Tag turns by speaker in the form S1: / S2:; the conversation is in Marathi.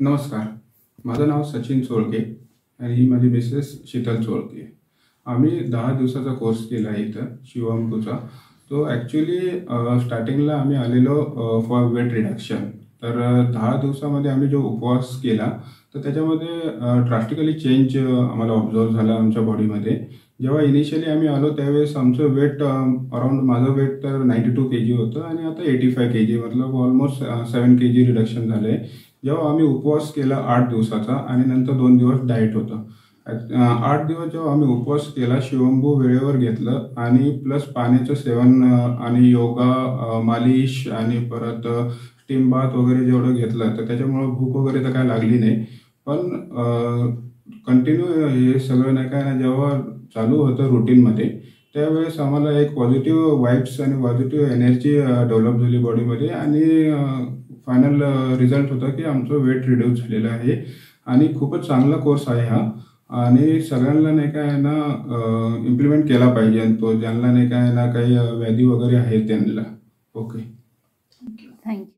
S1: नमस्कार. माझं नाव सचिन चोळके आणि ही माझी मिसेस शीतल चोळके. आम्ही 10 दिवसाचा कोर्स केला आहे इथं शिवमपूचा. तो ॲक्च्युअली स्टार्टिंगला आम्ही आलेलो फॉर वेट रिडक्शन. तर 10 दिवसामध्ये आम्ही जो उपवास केला, तर त्याच्यामध्ये ड्रास्टिकली चेंज आम्हाला ऑब्झर्व्ह झाला आमच्या बॉडीमध्ये. जेव्हा इनिशियली आम्ही आलो त्यावेळेस आमचं वेट अराउंड माझं वेट तर 92 केजी होतं आणि आता 85 केजी मतलब ऑलमोस्ट 7 केजी रिडक्शन झालं आहे. जेव्हा आम्ही उपवास केला 8 दिवसाचा आणि नंतर 2 दिवस डाएट होतं. 8 दिवस जेव्हा आम्ही उपवास केला, शिवंबू वेळेवर घेतलं आणि प्लस पाण्याचं सेवन आणि योगा, मालिश आणि परत स्टीम बाथ वगैरे जेवढं घेतलं, तर त्याच्यामुळं भूक वगैरे तर काय लागली नाही. पण कंटिन्यू हे सगळं नाही काय ना जेव्हा चालू होतं रुटीनमध्ये, त्यावेळेस आम्हाला एक पॉझिटिव्ह वाइब्स आणि पॉझिटिव्ह एनर्जी डेव्हलप झाली बॉडीमध्ये आणि फायनल रिझल्ट होता की आमचं वेट रिड्यूस झालेलं आहे आणि खूपच चांगला कोर्स आहे हा. आणि सगळ्यांना नाही काय ना इम्प्लिमेंट केला पाहिजे आणि तो ज्यांना नाही काय ना काही व्याधी वगैरे आहे त्यांना. ओके.
S2: थँक्यू.